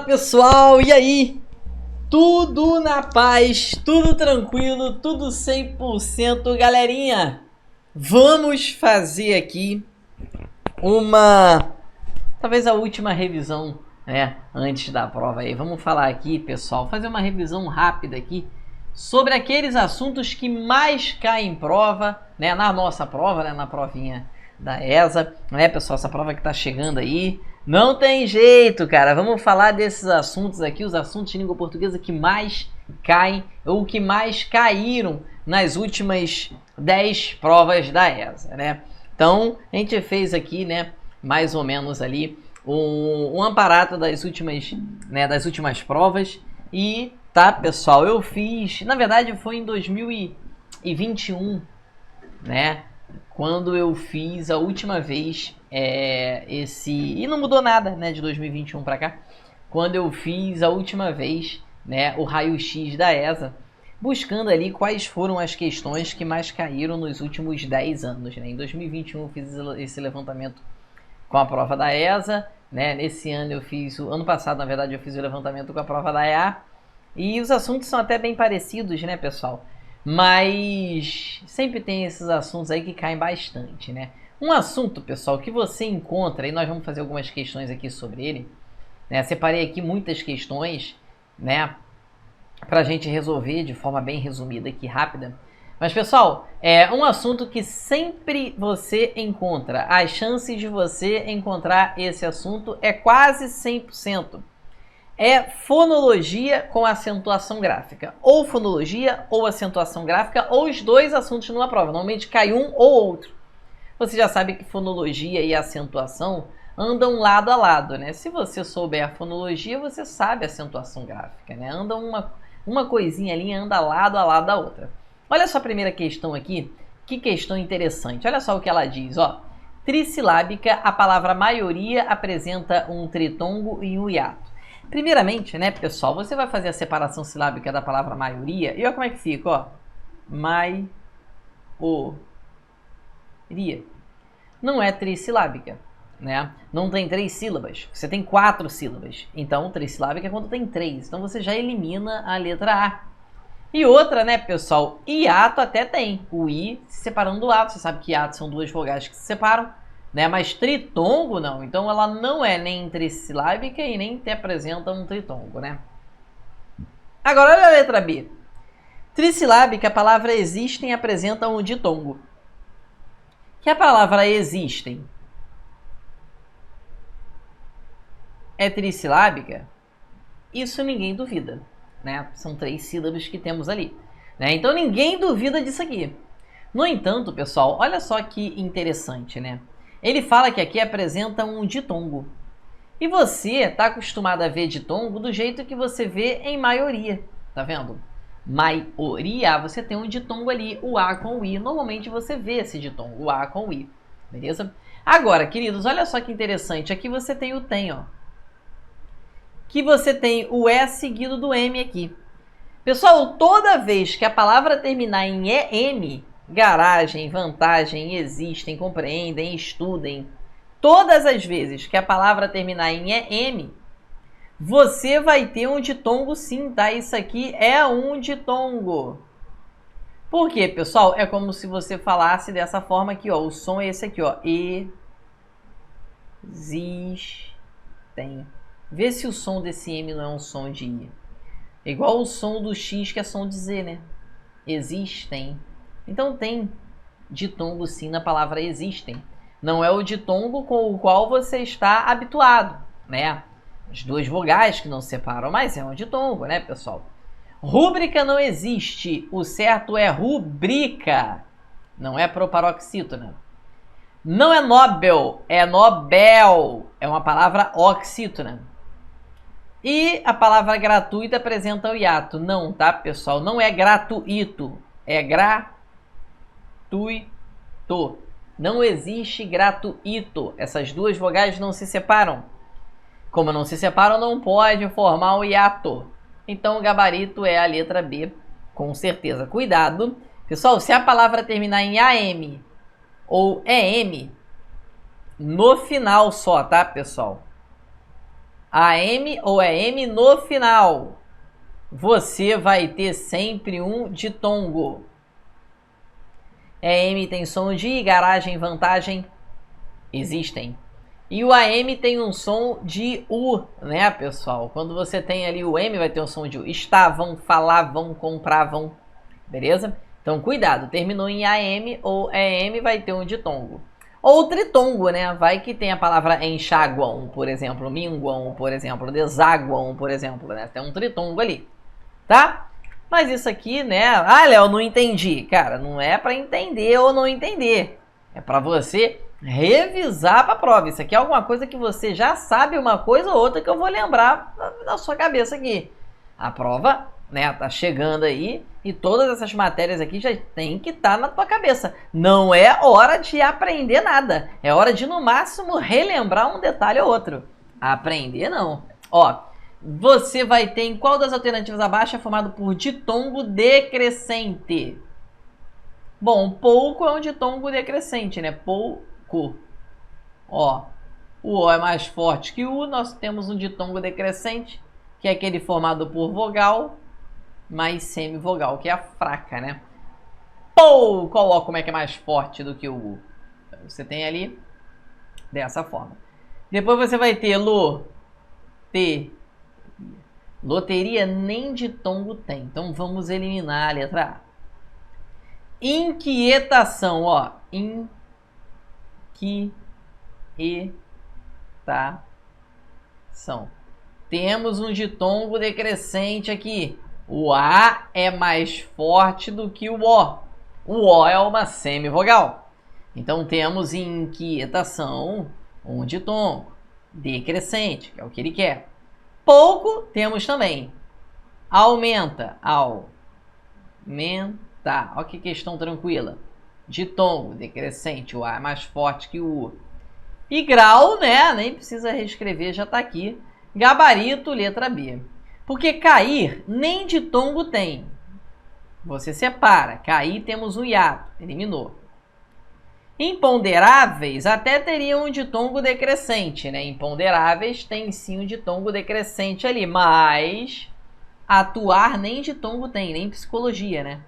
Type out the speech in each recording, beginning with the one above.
pessoal, e aí? Tudo na paz, tudo tranquilo, tudo 100%, galerinha. Vamos fazer aqui talvez a última revisão, né, antes da prova aí. Vamos falar aqui, pessoal, fazer uma revisão rápida aqui sobre aqueles assuntos que mais caem em prova, né, na nossa prova, né, na provinha da ESA, né, pessoal, essa prova que tá chegando aí. Não tem jeito, cara. Vamos falar desses assuntos aqui, os assuntos de língua portuguesa que mais caem ou que mais caíram nas últimas 10 provas da ESA, né? Então, a gente fez aqui, né, mais ou menos ali um aparato das últimas provas. E tá, pessoal, eu fiz, na verdade foi em 2021, né, quando eu fiz a última vez e não mudou nada, né, de 2021 para cá, quando eu fiz a última vez, né, o raio-x da ESA, buscando ali quais foram as questões que mais caíram nos últimos 10 anos, né? Em 2021 eu fiz esse levantamento com a prova da ESA, né? Nesse ano ano passado, na verdade, eu fiz o levantamento com a prova da EA, e os assuntos são até bem parecidos, né, pessoal? Mas sempre tem esses assuntos aí que caem bastante, né? Um assunto, pessoal, que você encontra, e nós vamos fazer algumas questões aqui sobre ele, né? Separei aqui muitas questões, né, pra gente resolver de forma bem resumida aqui, rápida. Mas, pessoal, é um assunto que sempre você encontra. As chances de você encontrar esse assunto é quase 100%. É fonologia com acentuação gráfica. Ou fonologia ou acentuação gráfica, ou os dois assuntos numa prova. Normalmente cai um ou outro. Você já sabe que fonologia e acentuação andam lado a lado, né? Se você souber a fonologia, você sabe a acentuação gráfica, né? Anda uma coisinha ali, anda lado a lado da outra. Olha só a primeira questão aqui, que questão interessante. Olha só o que ela diz, ó. Trissilábica, a palavra maioria apresenta um tritongo e um hiato. Primeiramente, né, pessoal, você vai fazer a separação silábica da palavra maioria, e olha como é que fica, ó. Maioria. Não é trissilábica, né? Não tem 3 sílabas, você tem 4 sílabas. Então, trissilábica é quando tem 3. Então, você já elimina a letra A. E outra, né, pessoal, hiato até tem. O I se separando do ato. Você sabe que hiato são 2 vogais que se separam, né? Mas tritongo não. Então, ela não é nem trissilábica e nem te apresenta um tritongo, né? Agora, olha a letra B. Trissilábica, a palavra existem apresenta um ditongo. Que a palavra existem é trissilábica, isso ninguém duvida, né? São 3 sílabas que temos ali, né? Então ninguém duvida disso aqui. No entanto, pessoal, olha só que interessante, né? Ele fala que aqui apresenta um ditongo. E você está acostumado a ver ditongo do jeito que você vê em maioria, tá vendo? Maioria, você tem um ditongo ali, o A com o I. Normalmente você vê esse ditongo, o A com o I, beleza? Agora, queridos, olha só que interessante. Aqui você tem o tem, ó. Que você tem o E seguido do M aqui. Pessoal, toda vez que a palavra terminar em EM, garagem, vantagem, existem, compreendem, estudem, todas as vezes que a palavra terminar em EM, você vai ter um ditongo sim, tá? Isso aqui é um ditongo. Por quê, pessoal? É como se você falasse dessa forma aqui, ó. O som é esse aqui, ó. Existem. Vê se o som desse M não é um som de I. É igual o som do X, que é som de Z, né? Existem. Então tem ditongo sim na palavra existem. Não é o ditongo com o qual você está habituado, né? As 2 vogais que não separam, mas é um ditongo, né, pessoal? Rúbrica não existe. O certo é rubrica. Não é proparoxítona. Não é Nobel, é Nobel. É uma palavra oxítona. E a palavra gratuita apresenta o hiato. Não, tá, pessoal? Não é gratuito. É gratuito. Não existe gratuito. Essas 2 vogais não se separam. Como não se separam, não pode formar o hiato. Então, o gabarito é a letra B, com certeza. Cuidado. Pessoal, se a palavra terminar em AM ou EM, no final só, tá, pessoal? AM ou é M no final, você vai ter sempre um ditongo. EM tem som de I, garagem, vantagem, existem. E o AM tem um som de U, né, pessoal? Quando você tem ali o M, vai ter um som de U. Estavam, falavam, compravam, beleza? Então, cuidado, terminou em AM ou EM, vai ter um ditongo. Ou tritongo, né? Vai que tem a palavra enxaguam, por exemplo, minguam, por exemplo, desaguam, por exemplo, né? Tem um tritongo ali, tá? Mas isso aqui, né? Ah, Léo, não entendi. Cara, não é para entender ou não entender. É para você revisar para a prova. Isso aqui é alguma coisa que você já sabe uma coisa ou outra que eu vou lembrar na sua cabeça aqui. A prova, né, tá chegando aí e todas essas matérias aqui já tem que estar na tua cabeça. Não é hora de aprender nada. É hora de, no máximo, relembrar um detalhe ou outro. Aprender, não. Ó, você vai ter em qual das alternativas abaixo é formado por ditongo decrescente? Bom, pouco é um ditongo decrescente, né? Pouco. Ó, o O é mais forte que o U, nós temos um ditongo decrescente, que é aquele formado por vogal mais semivogal, que é a fraca, né? Pou! Coloca como é que é mais forte do que o U. Então, você tem ali dessa forma. Depois você vai ter loteria nem ditongo tem. Então vamos eliminar a letra A. Inquietação, ó. Inquietação. Temos um ditongo decrescente aqui. O A é mais forte do que o O. O O é uma semivogal. Então temos inquietação, um ditongo decrescente, que é o que ele quer. Pouco temos também. Aumenta. Aumenta. Olha que questão tranquila. Ditongo decrescente, o A é mais forte que o U. E grau, né? Nem precisa reescrever, já está aqui. Gabarito, letra B. Porque cair nem ditongo tem. Você separa. Cair temos um hiato. Eliminou. Imponderáveis até teriam um ditongo decrescente, né? Imponderáveis tem sim um ditongo decrescente ali. Mas atuar nem ditongo tem. Nem psicologia, né?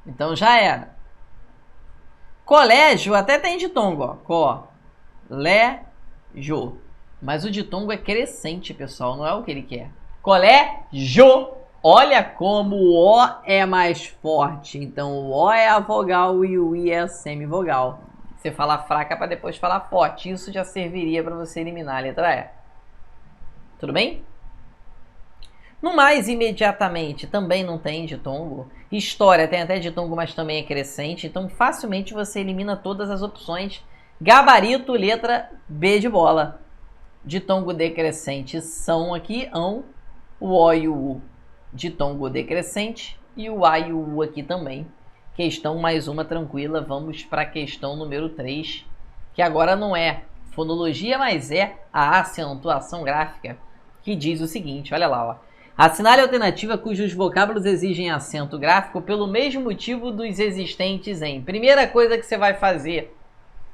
Então já era. Colégio até tem ditongo, ó. Colégio. Mas o ditongo é crescente, pessoal. Não é o que ele quer. Colégio. Olha como o O é mais forte. Então o O é a vogal e o I é a semivogal. Você fala fraca para depois falar forte. Isso já serviria para você eliminar a letra E. Tudo bem? No mais, imediatamente, também não tem ditongo. História tem até ditongo, mas também é crescente. Então, facilmente você elimina todas as opções. Gabarito, letra B de bola. Ditongo decrescente são aqui, o O e o U. Ditongo decrescente e o A e o U aqui também. Questão mais uma tranquila. Vamos para a questão número 3, que agora não é fonologia, mas é a acentuação gráfica, que diz o seguinte, olha lá, ó. Assinale a alternativa cujos vocábulos exigem acento gráfico pelo mesmo motivo dos existentes em. Primeira coisa que você vai fazer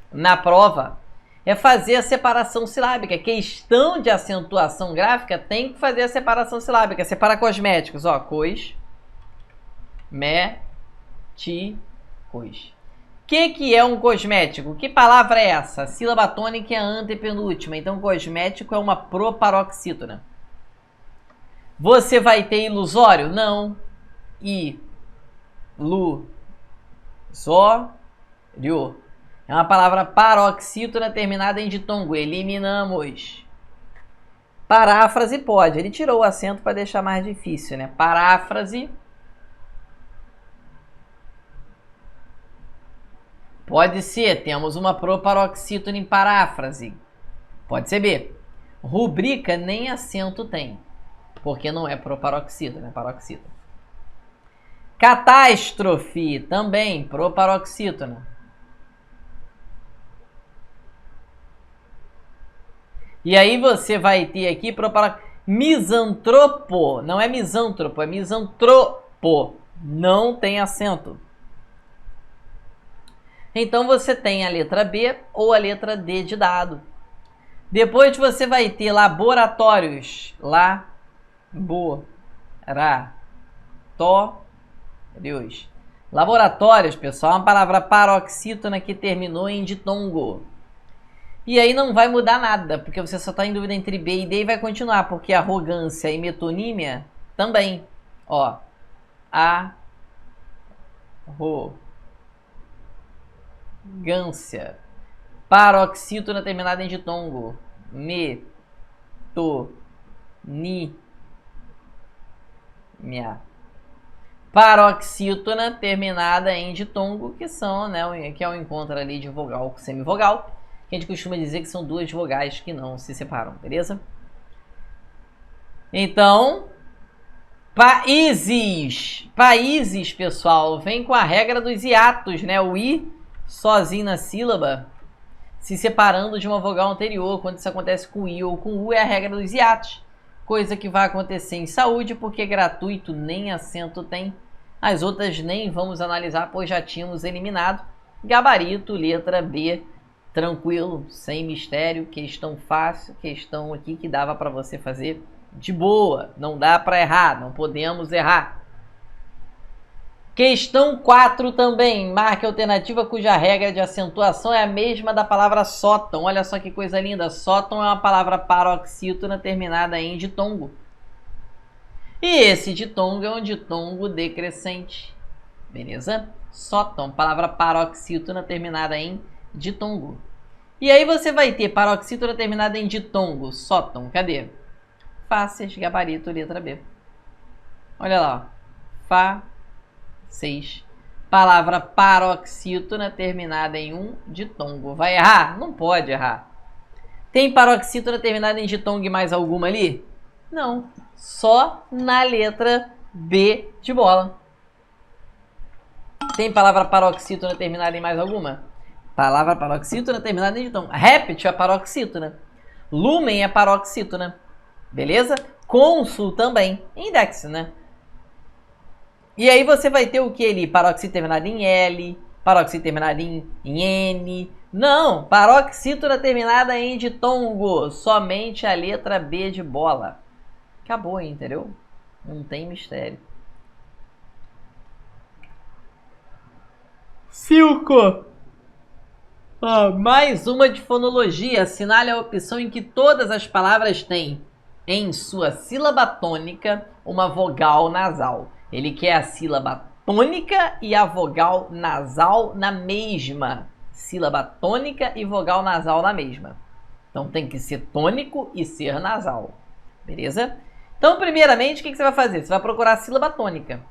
na prova é fazer a separação silábica. Questão de acentuação gráfica tem que fazer a separação silábica. Separa cosméticos, ó. Cos. Que é um cosmético? Que palavra é essa? A sílaba tônica é a antepenúltima. Então, cosmético é uma proparoxítona. Você vai ter ilusório? Não. Ilusório. É uma palavra paroxítona terminada em ditongo. Eliminamos. Paráfrase pode. Ele tirou o acento para deixar mais difícil, né? Paráfrase. Pode ser. Temos uma proparoxítona em paráfrase. Pode ser B. Rubrica nem acento tem. Porque não é proparoxítona, é paroxítona. Catástrofe também, proparoxítona. E aí você vai ter aqui misantropo. Não é misântropo, é misantropo. Não tem acento. Então você tem a letra B ou a letra D de dado. Depois você vai ter laboratórios. Laboratórios, pessoal, é uma palavra paroxítona que terminou em ditongo. E aí não vai mudar nada, porque você só está em dúvida entre B e D e vai continuar, porque arrogância e metonímia também. Ó, arrogância. Paroxítona terminada em ditongo. Metonímia. Paroxítona terminada em ditongo, que são, né, que é o encontro ali de vogal com semivogal, que a gente costuma dizer que são duas vogais que não se separam, beleza? Então, países, pessoal, vem com a regra dos hiatos, né? O i sozinho na sílaba, se separando de uma vogal anterior. Quando isso acontece com i ou com u, é a regra dos hiatos. Coisa que vai acontecer em saúde, porque é gratuito, nem acento tem. As outras nem vamos analisar, pois já tínhamos eliminado. Gabarito, letra B, tranquilo, sem mistério, questão fácil, questão aqui que dava para você fazer de boa. Não dá para errar, não podemos errar. Questão 4 também, marque a alternativa cuja regra de acentuação é a mesma da palavra sótão. Olha só que coisa linda, sótão é uma palavra paroxítona terminada em ditongo. E esse ditongo é um ditongo decrescente, beleza? Sótão, palavra paroxítona terminada em ditongo. E aí você vai ter paroxítona terminada em ditongo, sótão, cadê? Fáceis, gabarito, letra B. Olha lá, ó. 6. Palavra paroxítona terminada em ditongo. Vai errar? Não pode errar. Tem paroxítona terminada em ditongo mais alguma ali? Não. Só na letra B de bola. Tem palavra paroxítona terminada em mais alguma? Palavra paroxítona terminada em ditongo. Réptil é paroxítona. Lumen é paroxítona. Beleza? Cônsul também. Index, né? E aí você vai ter o que ali? Paroxítona terminada em L, paroxítona terminada em N. Não, paroxítona terminada em ditongo. Somente a letra B de bola. Acabou, entendeu? Não tem mistério. 5. Mais uma de fonologia. Assinale a opção em que todas as palavras têm em sua sílaba tônica uma vogal nasal. Ele quer a sílaba tônica e a vogal nasal na mesma. Sílaba tônica e vogal nasal na mesma. Então tem que ser tônico e ser nasal. Beleza? Então, primeiramente, o que você vai fazer? Você vai procurar a sílaba tônica,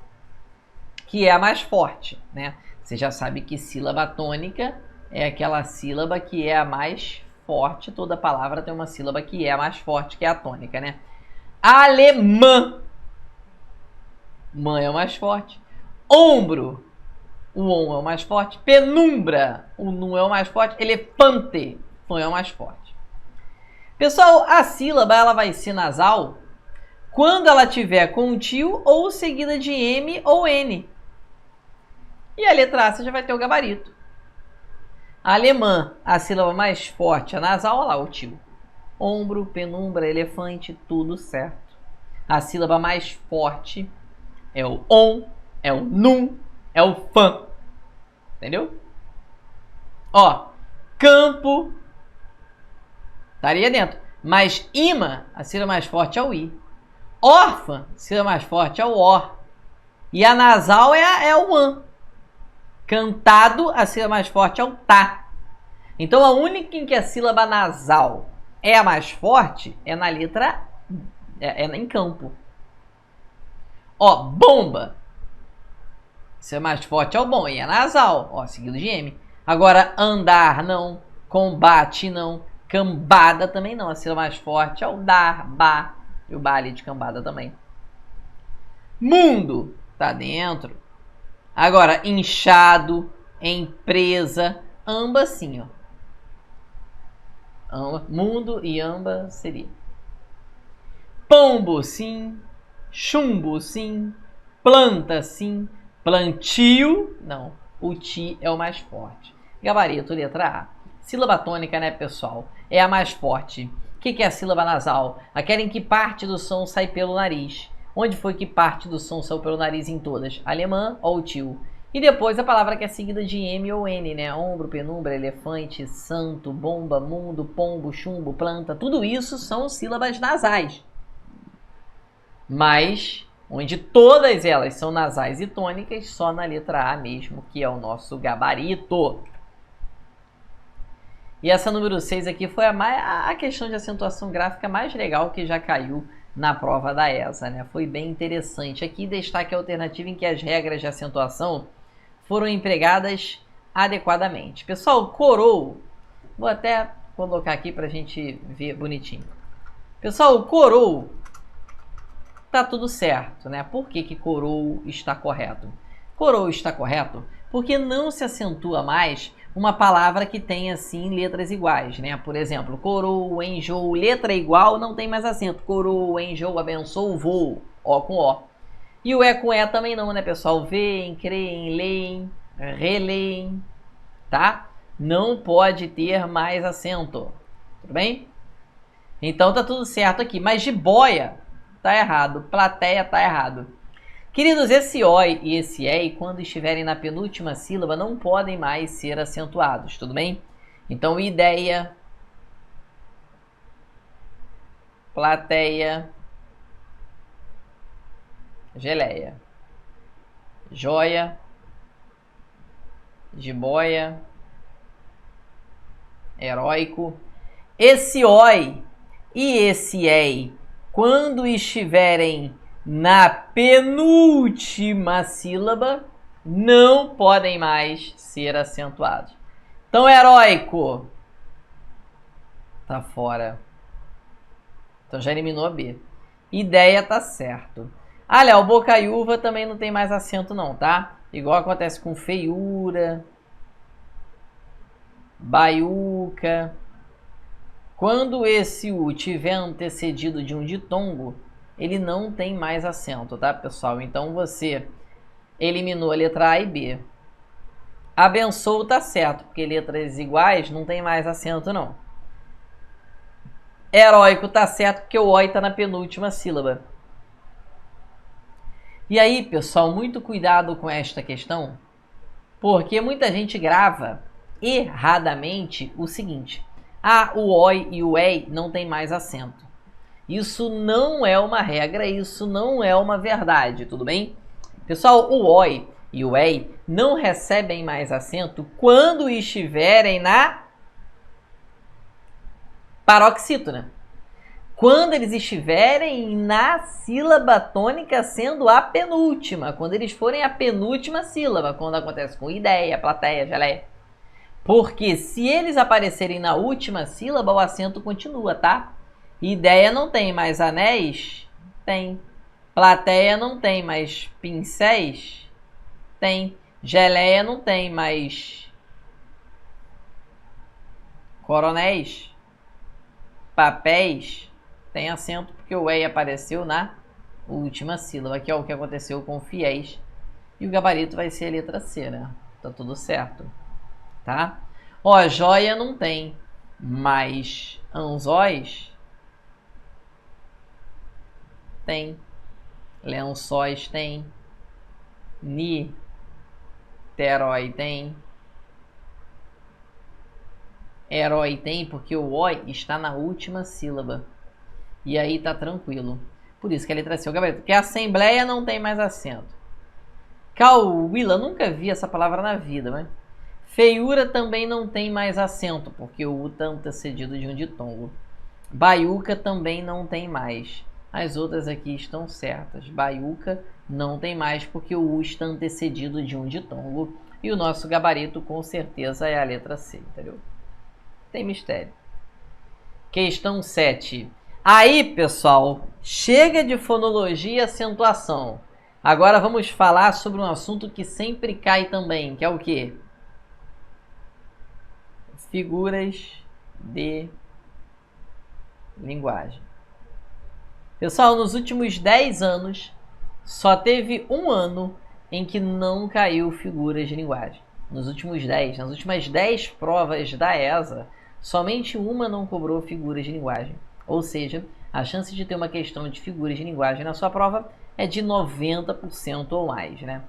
que é a mais forte, né? Você já sabe que sílaba tônica é aquela sílaba que é a mais forte. Toda palavra tem uma sílaba que é a mais forte, que é a tônica, né? Alemã. Mãe é o mais forte. Ombro. O on é o mais forte. Penumbra. O nu é o mais forte. Elefante. Fã é o mais forte. Pessoal, a sílaba ela vai ser nasal quando ela tiver com tio ou seguida de M ou N. E a letra A você já vai ter o gabarito. Alemã, a sílaba mais forte é nasal, olha lá o tio. Ombro, penumbra, elefante, tudo certo. A sílaba mais forte é o on, é o num, é o fã. Entendeu? Ó, campo estaria dentro. Mas imã, a sílaba mais forte é o i. Órfã, a sílaba mais forte é o or. E a nasal é o an. Cantado, a sílaba mais forte é o tá. Então a única em que a sílaba nasal é a mais forte é na letra em campo. Ó, bomba. Se é mais forte é o bom e é nasal, ó, seguido de M. Agora andar não, combate não, cambada também não. A sílaba mais forte é o dar, ba, e o ba ali de cambada também. Mundo tá dentro. Agora inchado, empresa, amba sim, ó. Amba, mundo e amba seria. Pombo sim, chumbo sim, planta sim, plantio, não, o ti é o mais forte. Gabarito, letra A. Sílaba tônica, né, pessoal? É a mais forte. O que é a sílaba nasal? Aquela em que parte do som sai pelo nariz. Onde foi que parte do som saiu pelo nariz em todas? Alemã ou tio? E depois a palavra que é seguida de M ou N, né? Ombro, penumbra, elefante, santo, bomba, mundo, pombo, chumbo, planta. Tudo isso são sílabas nasais. Mas, onde todas elas são nasais e tônicas, só na letra A mesmo, que é o nosso gabarito. E essa número 6 aqui foi a questão de acentuação gráfica mais legal que já caiu na prova da ESA, né? Foi bem interessante. Aqui destaque a alternativa em que as regras de acentuação foram empregadas adequadamente. Pessoal, corou. Vou até colocar aqui para a gente ver bonitinho. Pessoal, corou. Tá tudo certo, né? Por que corou está correto? Corou está correto porque não se acentua mais uma palavra que tem, assim, letras iguais, né? Por exemplo, coroa, enjoo, letra igual, não tem mais acento. Coroa, enjoo, abençoo, voo, ó com ó. E o é com é também não, né, pessoal? Veem, creem, leem, releem, tá? Não pode ter mais acento, tudo bem? Então tá tudo certo aqui, mas jiboia tá errado, plateia tá errado. Queridos, esse oi e esse ei, quando estiverem na penúltima sílaba, não podem mais ser acentuados, tudo bem? Então, ideia, plateia, geleia, joia, jiboia, heróico. Esse oi e esse ei, quando estiverem na penúltima sílaba, não podem mais ser acentuados. Então, heróico tá fora. Então já eliminou a B. Ideia tá certo. Léo, bocaiúva também não tem mais acento não, tá? Igual acontece com feiura, baiuca. Quando esse U tiver antecedido de um ditongo, ele não tem mais acento, tá, pessoal? Então você eliminou a letra A e B. Abençoo tá certo, porque letras iguais não tem mais acento, não. Heróico tá certo, porque o oi tá na penúltima sílaba. E aí, pessoal, muito cuidado com esta questão, porque muita gente grava erradamente o seguinte: o oi e o ei não tem mais acento. Isso não é uma regra, isso não é uma verdade, tudo bem? Pessoal, o oi e o ei não recebem mais acento quando estiverem na paroxítona. Quando eles estiverem na sílaba tônica sendo a penúltima, quando eles forem a penúltima sílaba, quando acontece com ideia, plateia, geleia. Porque se eles aparecerem na última sílaba, o acento continua, tá? Ideia não tem mais anéis? Tem. Plateia não tem mais pincéis? Tem. Geleia não tem mais coronéis? Papéis? Tem acento porque o ei apareceu na última sílaba, que é o que aconteceu com fiéis. E o gabarito vai ser a letra C, né? Tá tudo certo, tá? Ó, joia não tem, mas anzóis tem, lençóis tem, niterói tem, herói tem, porque o oi está na última sílaba. E aí tá tranquilo. Por isso que a letra C é o gabarito. Porque a assembleia não tem mais acento. Cauíla, nunca vi essa palavra na vida, mas... Feiura também não tem mais acento, porque o U está antecedido de um ditongo. Baiuca também não tem mais. As outras aqui estão certas. Baiuca não tem mais, porque o U está antecedido de um ditongo. E o nosso gabarito, com certeza, é a letra C, entendeu? Tem mistério. Questão 7. Aí, pessoal, chega de fonologia e acentuação. Agora vamos falar sobre um assunto que sempre cai também, que é o quê? Figuras de linguagem. Pessoal, nos últimos 10 anos, só teve um ano em que não caiu figuras de linguagem. Nos últimas 10 provas da ESA, somente uma não cobrou figuras de linguagem. Ou seja, a chance de ter uma questão de figuras de linguagem na sua prova é de 90% ou mais, né?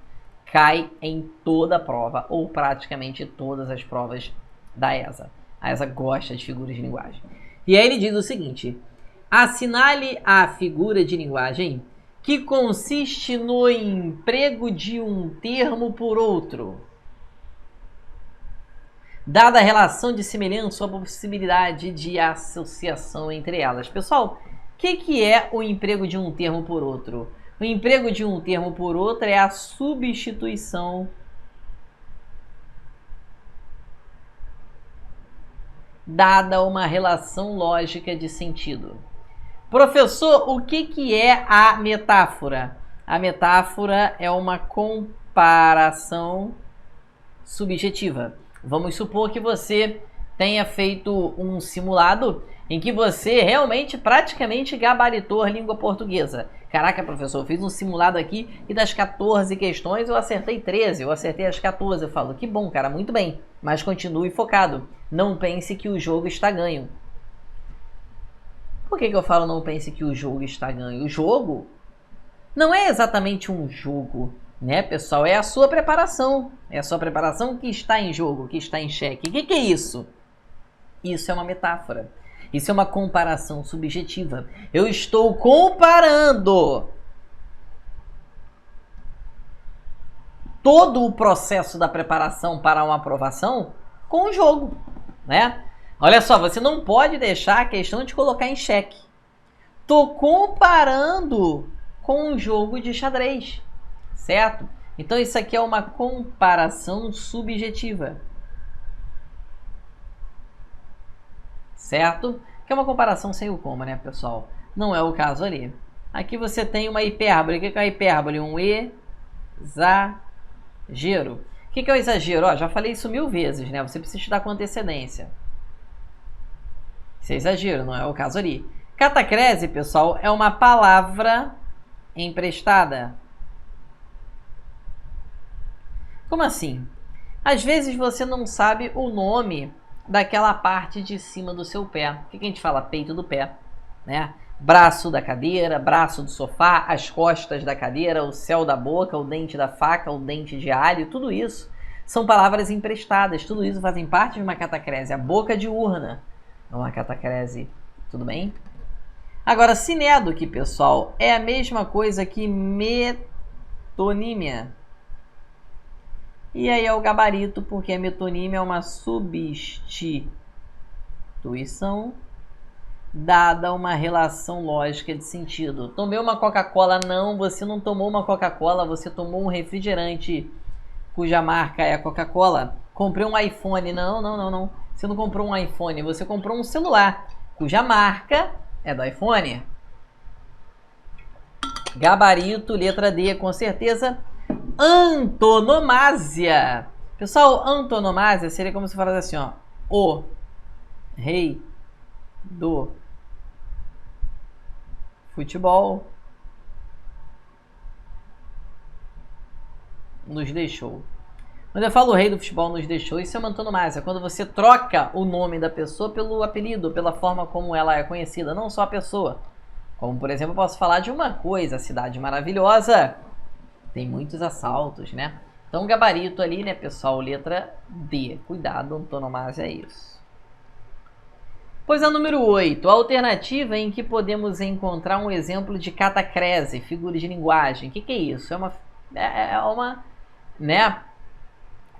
Cai em toda a prova, ou praticamente todas as provas da ESA. A ESA gosta de figuras de linguagem. E aí ele diz o seguinte: assinale a figura de linguagem que consiste no emprego de um termo por outro, dada a relação de semelhança ou a possibilidade de associação entre elas. Pessoal, o que é o emprego de um termo por outro? O emprego de um termo por outro é a substituição dada uma relação lógica de sentido. Professor, o que é a metáfora? A metáfora é uma comparação subjetiva. Vamos supor que você tenha feito um simulado em que você realmente praticamente gabaritou a língua portuguesa. Caraca, professor, eu fiz um simulado aqui e das 14 questões eu acertei 13, eu acertei as 14. Eu falo, que bom, cara, muito bem, mas continue focado. Não pense que o jogo está ganho. Por que eu falo não pense que o jogo está ganho? O jogo não é exatamente um jogo, né, pessoal? É a sua preparação. É a sua preparação que está em jogo, que está em xeque. O que é isso? Isso é uma metáfora. Isso é uma comparação subjetiva. Eu estou comparando todo o processo da preparação para uma aprovação com o jogo, né? Olha só, você não pode deixar a questão de colocar em xeque. Estou comparando com um jogo de xadrez, certo? Então isso aqui é uma comparação subjetiva, certo? Que é uma comparação sem o coma, né, pessoal? Não é o caso ali. Aqui você tem uma hipérbole. O que é a hipérbole? Um exagero. O que é o exagero? Ó, já falei isso 1000 vezes, né? Você precisa estudar com antecedência. Isso é exagero, não é o caso ali. Catacrese, pessoal, é uma palavra emprestada. Como assim? Às vezes você não sabe o nome daquela parte de cima do seu pé. O que a gente fala? Peito do pé, né? Braço da cadeira, braço do sofá, as costas da cadeira, o céu da boca, o dente da faca, o dente de alho, tudo isso são palavras emprestadas. Tudo isso fazem parte de uma catacrese. A boca de urna é uma catacrese, tudo bem? Agora, sinédoque, pessoal, é a mesma coisa que metonímia. E aí é o gabarito, porque a metonímia é uma substituição dada uma relação lógica de sentido. Tomei uma Coca-Cola? Não, você não tomou uma Coca-Cola, você tomou um refrigerante cuja marca é a Coca-Cola. Comprei um iPhone? Não. Você não comprou um iPhone, você comprou um celular cuja marca é do iPhone. Gabarito, letra D, com certeza. Antonomásia. Pessoal, antonomásia seria como se falasse assim, ó. O rei do futebol nos deixou. Quando eu falo o rei do futebol nos deixou, isso é uma antonomásia. Quando você troca o nome da pessoa pelo apelido, pela forma como ela é conhecida, não só a pessoa. Como, por exemplo, eu posso falar de uma coisa, a cidade maravilhosa tem muitos assaltos, né? Então, gabarito ali, né, pessoal? Letra D. Cuidado, antonomásia é isso. Pois a número 8. A alternativa em que podemos encontrar um exemplo de catacrese, figura de linguagem. O que é isso? É uma né,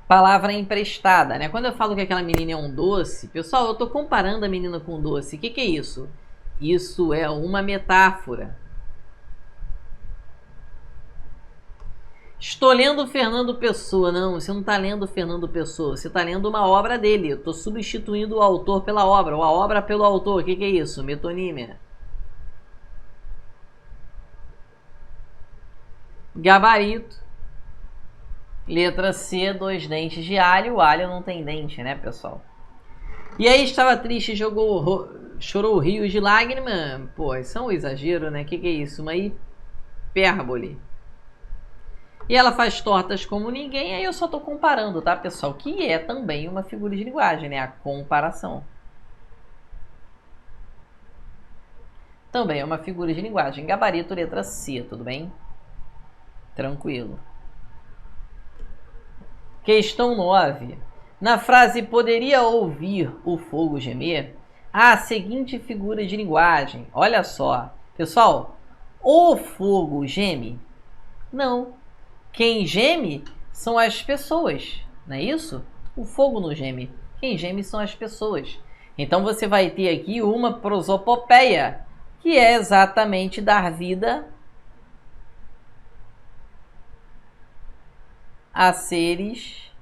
palavra emprestada, né? Quando eu falo que aquela menina é um doce, pessoal, eu estou comparando a menina com um doce. O que é isso? Isso é uma metáfora. Estou lendo Fernando Pessoa. Não, você não está lendo Fernando Pessoa. Você está lendo uma obra dele. Eu estou substituindo o autor pela obra. Ou a obra pelo autor. O que é isso? Metonímia. Gabarito. Letra C, 2 dentes de alho. O alho não tem dente, né, pessoal? E aí estava triste, chorou rios de lágrima. Pô, isso é um exagero, né? O que é isso? Uma hipérbole. E ela faz tortas como ninguém, aí eu só estou comparando, tá, pessoal? Que é também uma figura de linguagem, né? A comparação. Também é uma figura de linguagem. Gabarito, letra C, tudo bem? Tranquilo. Questão 9. Na frase poderia ouvir o fogo gemer, há a seguinte figura de linguagem. Olha só. Pessoal, o fogo geme? Não. Quem geme são as pessoas, não é isso? O fogo não geme. Quem geme são as pessoas. Então você vai ter aqui uma prosopopeia, que é exatamente dar vida a seres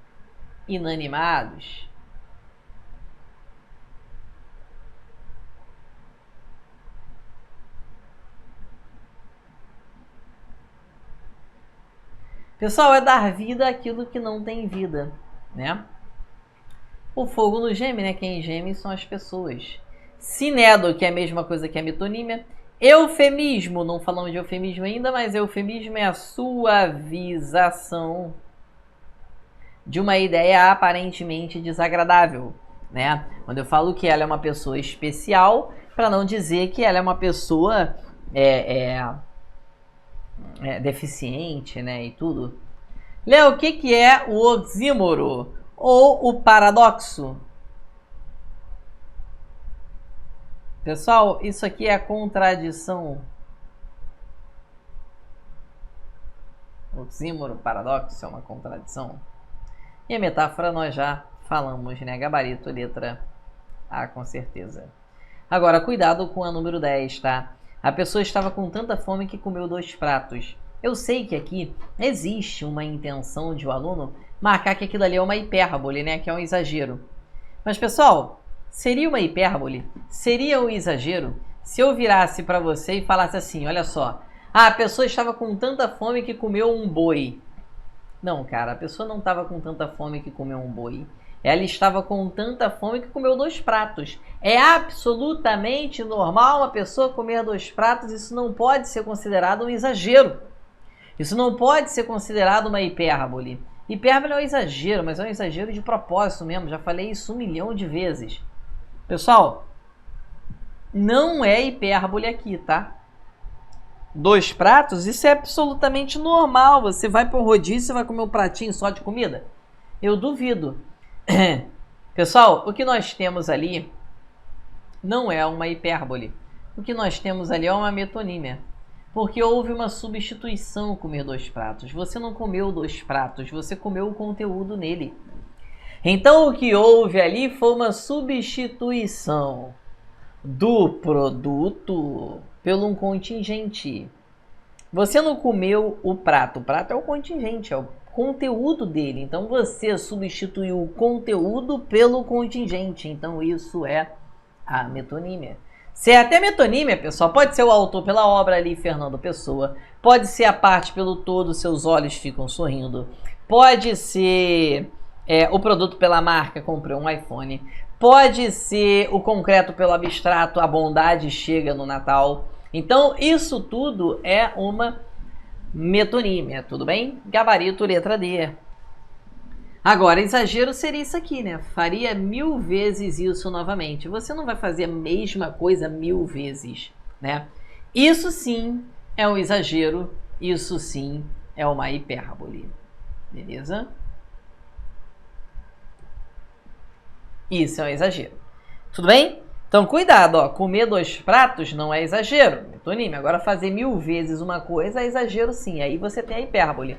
inanimados. Pessoal, é dar vida àquilo que não tem vida, né? O fogo não geme, né? Quem geme são as pessoas. Sinédo, que é a mesma coisa que a metonímia. Eufemismo, não falamos de eufemismo ainda, mas eufemismo é a suavização de uma ideia aparentemente desagradável, né? Quando eu falo que ela é uma pessoa especial, para não dizer que ela é uma pessoa deficiente, né? E tudo. Léo, o que é o oxímoro ou o paradoxo? Pessoal, isso aqui é a contradição. Oxímoro, paradoxo é uma contradição. E a metáfora nós já falamos, né? Gabarito, letra A, com certeza. Agora, cuidado com a número 10, tá? A pessoa estava com tanta fome que comeu 2 pratos. Eu sei que aqui existe uma intenção de o aluno marcar que aquilo ali é uma hipérbole, né? Que é um exagero. Mas, pessoal, seria uma hipérbole? Seria um exagero se eu virasse para você e falasse assim, olha só. Ah, a pessoa estava com tanta fome que comeu um boi. Não, cara, a pessoa não estava com tanta fome que comeu um boi. Ela estava com tanta fome que comeu 2 pratos. É absolutamente normal uma pessoa comer 2 pratos. Isso não pode ser considerado um exagero. Isso não pode ser considerado uma hipérbole. Hipérbole é um exagero, mas é um exagero de propósito mesmo. Já falei isso 1 milhão de vezes. Pessoal, não é hipérbole aqui, tá? 2 pratos, isso é absolutamente normal. Você vai para o rodízio e vai comer um pratinho só de comida? Eu duvido. Pessoal, o que nós temos ali não é uma hipérbole. O que nós temos ali é uma metonímia. Porque houve uma substituição comer 2 pratos. Você não comeu 2 pratos, você comeu o conteúdo nele. Então o que houve ali foi uma substituição do produto pelo um contingente. Você não comeu o prato é o contingente, é o conteúdo dele. Então você substituiu o conteúdo pelo contingente. Então isso é a metonímia. Se é até metonímia, pessoal, pode ser o autor pela obra ali, Fernando Pessoa. Pode ser a parte pelo todo, seus olhos ficam sorrindo. Pode ser o produto pela marca, comprei um iPhone. Pode ser o concreto pelo abstrato, a bondade chega no Natal. Então, isso tudo é uma metonímia, tudo bem? Gabarito, letra D. Agora, exagero seria isso aqui, né? Faria 1000 vezes isso novamente. Você não vai fazer a mesma coisa 1000 vezes, né? Isso sim é um exagero, isso sim é uma hipérbole. Beleza? Isso é um exagero. Tudo bem? Então, cuidado, ó. Comer 2 pratos não é exagero. Metonímia. Agora, fazer 1000 vezes uma coisa é exagero sim. Aí você tem a hipérbole.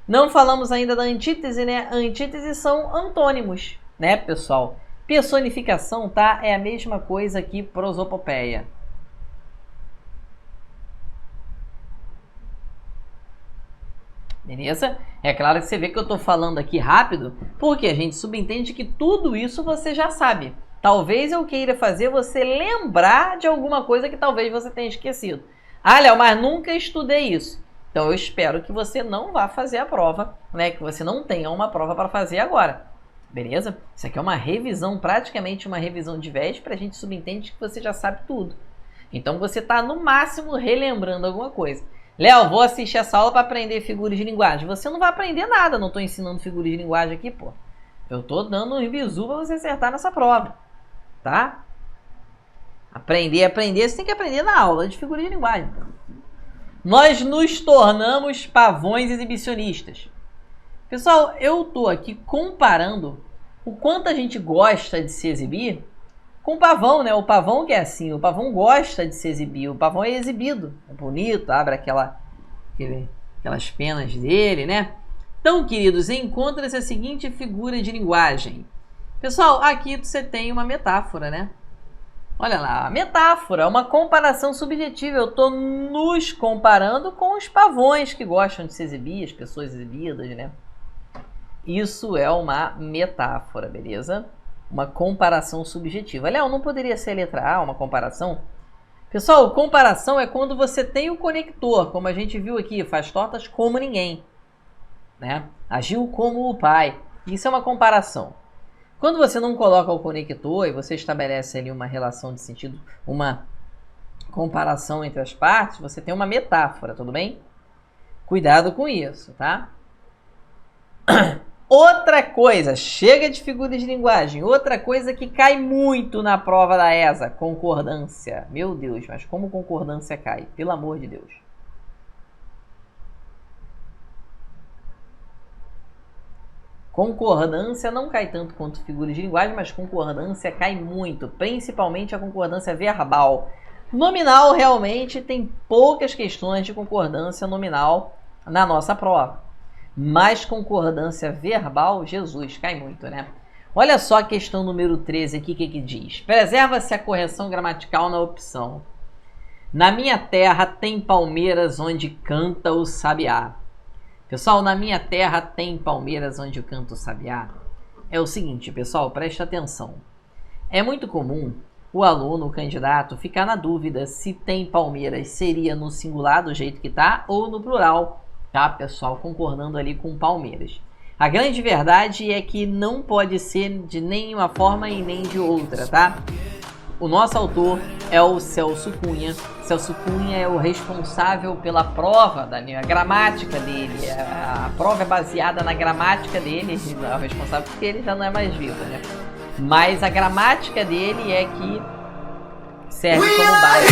Não falamos ainda da antítese, né? Antítese são antônimos, né, pessoal? Personificação, tá? É a mesma coisa que prosopopeia. Beleza? É claro que você vê que eu estou falando aqui rápido, porque a gente subentende que tudo isso você já sabe. Talvez eu queira fazer você lembrar de alguma coisa que talvez você tenha esquecido. Ah, Léo, mas nunca estudei isso. Então eu espero que você não vá fazer a prova, né? Que você não tenha uma prova para fazer agora. Beleza? Isso aqui é uma revisão, praticamente uma revisão de véspera. A gente subentende que você já sabe tudo. Então você está no máximo relembrando alguma coisa. Léo, vou assistir essa aula para aprender figuras de linguagem. Você não vai aprender nada, não estou ensinando figuras de linguagem aqui, pô. Eu estou dando um bizu para você acertar nessa prova, tá? Aprender, você tem que aprender na aula de figuras de linguagem. Nós nos tornamos pavões exibicionistas. Pessoal, eu estou aqui comparando o quanto a gente gosta de se exibir com o pavão, né? O pavão que é assim, o pavão gosta de se exibir, o pavão é exibido, é bonito, abre aquelas penas dele, né? Então, queridos, encontra-se a seguinte figura de linguagem. Pessoal, aqui você tem uma metáfora, né? Olha lá, a metáfora, uma comparação subjetiva. Eu estou nos comparando com os pavões que gostam de se exibir, as pessoas exibidas, né? Isso é uma metáfora, beleza? Uma comparação subjetiva. Léo, não poderia ser a letra A, uma comparação? Pessoal, comparação é quando você tem o conector, como a gente viu aqui, faz tortas como ninguém, né? Agiu como o pai. Isso é uma comparação. Quando você não coloca o conector e você estabelece ali uma relação de sentido, uma comparação entre as partes, você tem uma metáfora, tudo bem? Cuidado com isso, tá? Outra coisa, chega de figuras de linguagem, outra coisa que cai muito na prova da ESA, concordância. Meu Deus, mas como concordância cai? Pelo amor de Deus. Concordância não cai tanto quanto figuras de linguagem, mas concordância cai muito, principalmente a concordância verbal. Nominal, realmente, tem poucas questões de concordância nominal na nossa prova. Mas concordância verbal, Jesus, cai muito, né? Olha só a questão número 13 aqui, o que diz? Preserva-se a correção gramatical na opção. Na minha terra tem palmeiras onde canta o sabiá. Pessoal, na minha terra tem palmeiras onde eu canto o sabiá. É o seguinte, pessoal, preste atenção. É muito comum o aluno, o candidato, ficar na dúvida se tem palmeiras seria no singular do jeito que tá ou no plural, tá, pessoal? Concordando ali com palmeiras. A grande verdade é que não pode ser de nenhuma forma e nem de outra, tá? O nosso autor é o Celso Cunha. Celso Cunha é o responsável pela prova, a gramática dele. A prova é baseada na gramática dele, é o responsável porque ele já não é mais vivo, né? Mas a gramática dele é que serve como base.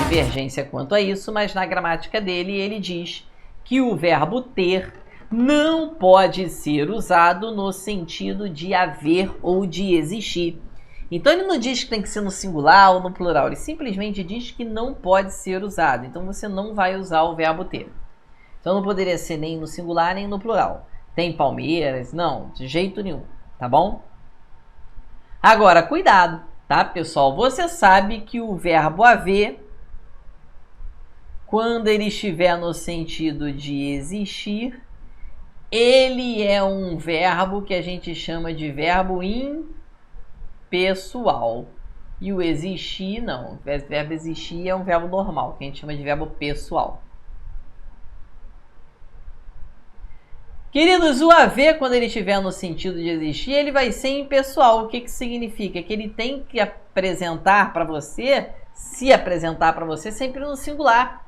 Divergência quanto a isso, mas na gramática dele ele diz que o verbo ter não pode ser usado no sentido de haver ou de existir. Então ele não diz que tem que ser no singular ou no plural, ele simplesmente diz que não pode ser usado. Então você não vai usar o verbo ter. Então não poderia ser nem no singular nem no plural. Tem palmeiras? Não, de jeito nenhum, tá bom? Agora, cuidado, tá, pessoal? Você sabe que o verbo haver, quando ele estiver no sentido de existir, ele é um verbo que a gente chama de verbo impessoal. E o existir, não. O verbo existir é um verbo normal, que a gente chama de verbo pessoal. Queridos, o haver, quando ele estiver no sentido de existir, ele vai ser impessoal. O que significa? Que ele tem que apresentar para você, se apresentar para você, sempre no singular.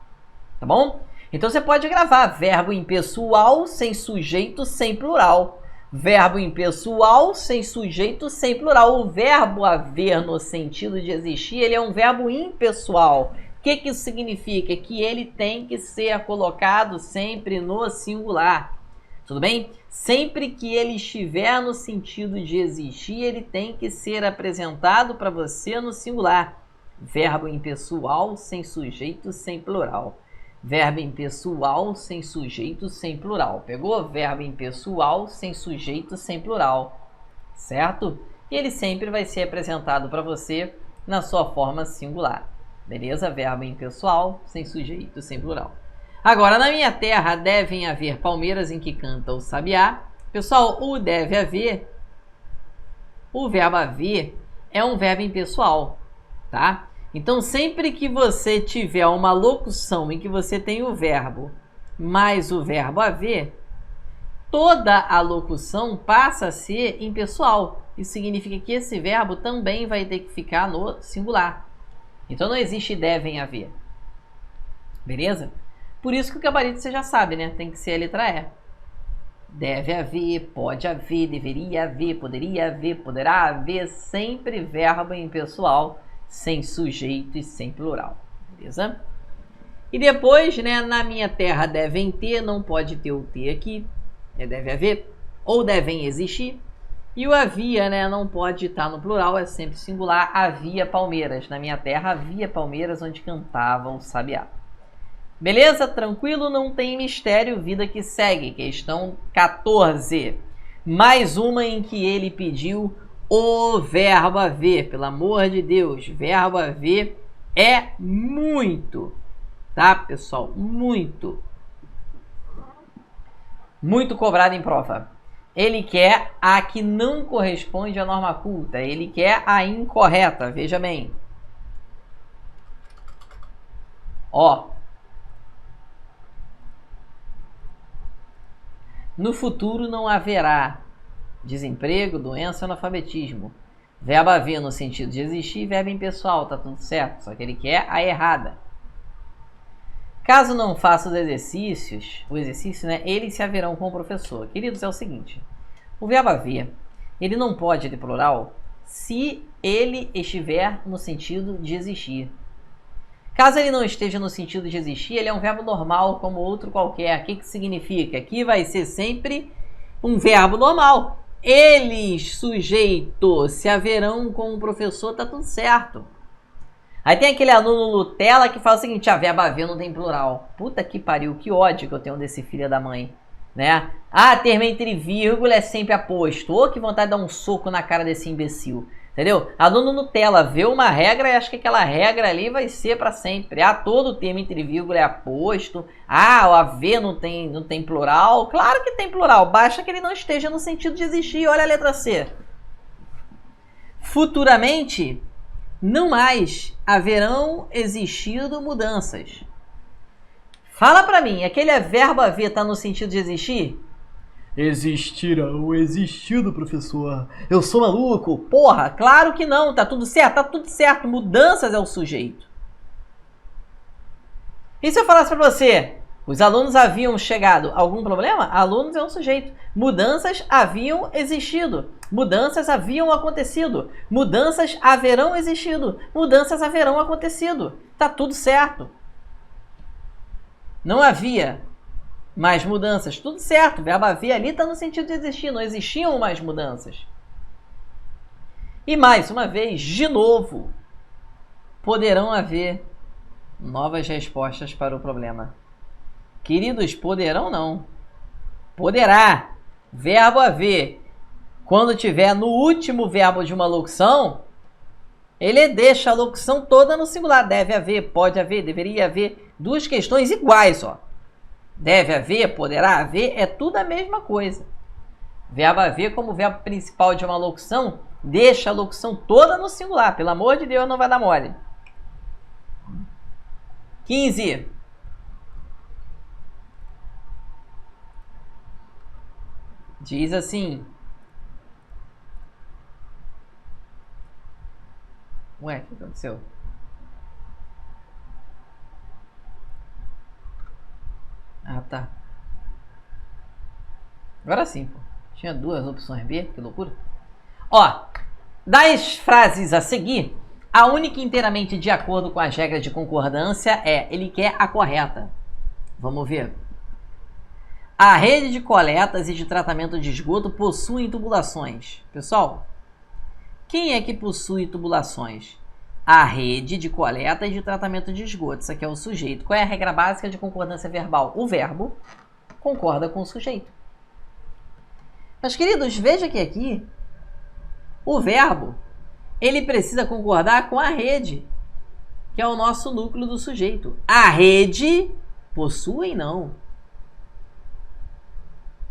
Tá bom? Então você pode gravar verbo impessoal sem sujeito sem plural. Verbo impessoal sem sujeito sem plural. O verbo haver no sentido de existir, ele é um verbo impessoal. O que isso significa? Que ele tem que ser colocado sempre no singular. Tudo bem? Sempre que ele estiver no sentido de existir, ele tem que ser apresentado para você no singular. Verbo impessoal sem sujeito sem plural. Verbo impessoal sem sujeito sem plural. Pegou? Verbo impessoal sem sujeito sem plural. Certo? E ele sempre vai ser apresentado para você na sua forma singular. Beleza? Verbo impessoal sem sujeito sem plural. Agora, na minha terra devem haver palmeiras em que canta o sabiá. Pessoal, o deve haver, o verbo haver é um verbo impessoal, tá? Então, sempre que você tiver uma locução em que você tem o verbo mais o verbo haver, toda a locução passa a ser impessoal. isso significa que esse verbo também vai ter que ficar no singular. Então não existe devem haver. Beleza? Por isso que o gabarito você já sabe, né? Tem que ser a letra E. Deve haver, pode haver, deveria haver, poderia haver, poderá haver, sempre verbo impessoal, sem sujeito e sem plural. Beleza? E depois, né, na minha terra devem ter, não pode ter o ter aqui, deve haver, ou devem existir. E o havia, né, não pode estar no plural, é sempre singular, havia palmeiras. Na minha terra havia palmeiras onde cantavam o sabiá. Beleza? Tranquilo? Não tem mistério, vida que segue. Questão 14. Mais uma em que ele pediu o verbo haver. Pelo amor de Deus, verbo haver é muito. Tá, pessoal? Muito. Muito cobrado em prova. Ele quer a que não corresponde à norma culta. Ele quer a incorreta. Veja bem. Ó. No futuro não haverá desemprego, doença ou analfabetismo. Verbo haver no sentido de existir, verbo impessoal, tá tudo certo. Só que ele quer a errada. Caso não faça os exercícios, né, eles se haverão com o professor. Queridos, é o seguinte. O verbo haver, ele não pode ter plural se ele estiver no sentido de existir. Caso ele não esteja no sentido de existir, ele é um verbo normal como outro qualquer. O que significa? Que vai ser sempre um verbo normal. Eles, sujeito, se haverão com o professor, tá tudo certo. Aí tem aquele aluno Nutella que fala o seguinte, a verbo haver não tem plural. Puta que pariu, que ódio que eu tenho desse filho da mãe. Né? Ah, termo entre vírgula é sempre aposto. Ô, que vontade de dar um soco na cara desse imbecil. Entendeu? Aluno Nutella vê uma regra e acha que aquela regra ali vai ser para sempre. Ah, todo termo entre vírgula é aposto. Ah, o haver não tem plural. Claro que tem plural, basta que ele não esteja no sentido de existir. Olha a letra C. Futuramente, não mais haverão existido mudanças. Fala para mim, aquele verbo haver está no sentido de existir? Existirão, existido, professor. Eu sou maluco. Porra, claro que não. Tá tudo certo? Tá tudo certo. Mudanças é o sujeito. E se eu falasse para você, os alunos haviam chegado, algum problema? Alunos é um sujeito. Mudanças haviam existido. Mudanças haviam acontecido. Mudanças haverão existido. Mudanças haverão acontecido. Tá tudo certo. Não havia mais mudanças, tudo certo, o verbo haver ali está no sentido de existir, não existiam mais mudanças. E mais uma vez, de novo, poderão haver novas respostas para o problema. Queridos, poderão não. Poderá. Verbo haver, quando tiver no último verbo de uma locução, ele deixa a locução toda no singular. Deve haver, pode haver, deveria haver. Duas questões iguais, ó. Deve haver, poderá haver, é tudo a mesma coisa. Verbo haver como verbo principal de uma locução, deixa a locução toda no singular. Pelo amor de Deus, não vai dar mole. 15. Diz assim. Ué, o que aconteceu? Ah, tá. Agora sim, pô. Tinha duas opções B, que loucura. Ó, das frases a seguir, a única inteiramente de acordo com as regras de concordância é ele quer a correta. Vamos ver. A rede de coletas e de tratamento de esgoto possuem tubulações. Pessoal, quem é que possui tubulações? A rede de coleta e de tratamento de esgoto. Isso aqui é o sujeito. Qual é a regra básica de concordância verbal? O verbo concorda com o sujeito. Mas, queridos, veja que aqui o verbo ele precisa concordar com a rede, que é o nosso núcleo do sujeito. A rede possui, não.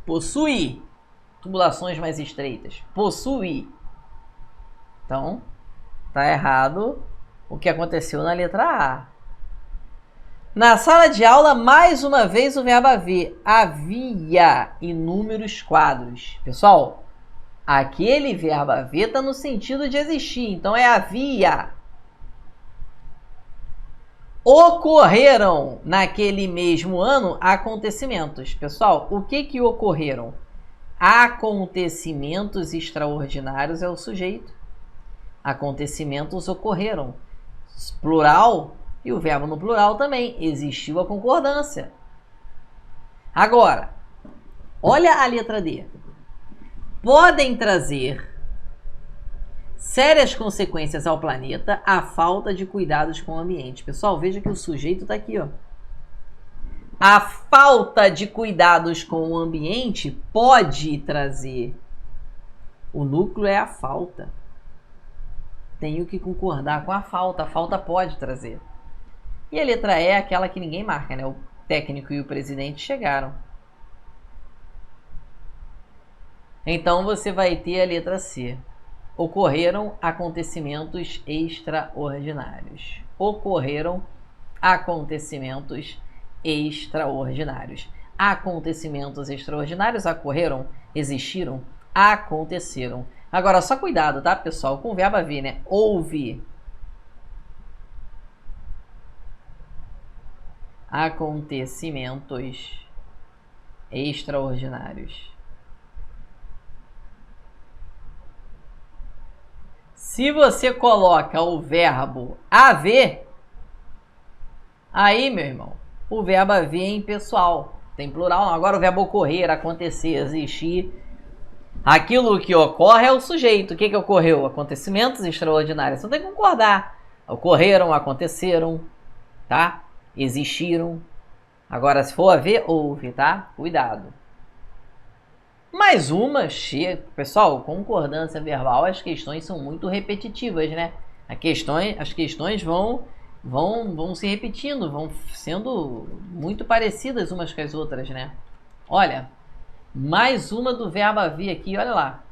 Possui tubulações mais estreitas. Possui. Então, tá errado o que aconteceu na letra A. Na sala de aula, mais uma vez o verbo haver. Havia inúmeros quadros. Pessoal, Aquele verbo haver está no sentido de existir, então é havia. Ocorreram naquele mesmo ano acontecimentos. Pessoal, o que ocorreram? Acontecimentos extraordinários é o sujeito. Acontecimentos ocorreram. Plural, e o verbo no plural também. Existiu a concordância. Agora, olha a letra D. Podem trazer sérias consequências ao planeta a falta de cuidados com o ambiente. Pessoal, veja que o sujeito está aqui, ó. A falta de cuidados com o ambiente pode trazer. O núcleo é a falta. Tenho que concordar com a falta pode trazer. E a letra E é aquela que ninguém marca, né? O técnico e o presidente chegaram. Então você vai ter a letra C. Ocorreram acontecimentos extraordinários. Ocorreram acontecimentos extraordinários. Acontecimentos extraordinários ocorreram, existiram, aconteceram. Agora, só cuidado, tá, pessoal? Com o verbo haver, né? Houve. Acontecimentos extraordinários. Se você coloca o verbo haver, aí, meu irmão, o verbo haver é impessoal. Tem plural não. Agora o verbo ocorrer, acontecer, existir. Aquilo que ocorre é o sujeito. O que ocorreu? Acontecimentos extraordinários. Você tem que concordar. Ocorreram, aconteceram, tá? Existiram. Agora, se for haver, houve, tá? Cuidado. Mais uma, chega. Pessoal, concordância verbal, as questões são muito repetitivas, né? As questões vão se repetindo, vão sendo muito parecidas umas com as outras, né? Olha, mais uma do verbo haver aqui, olha lá.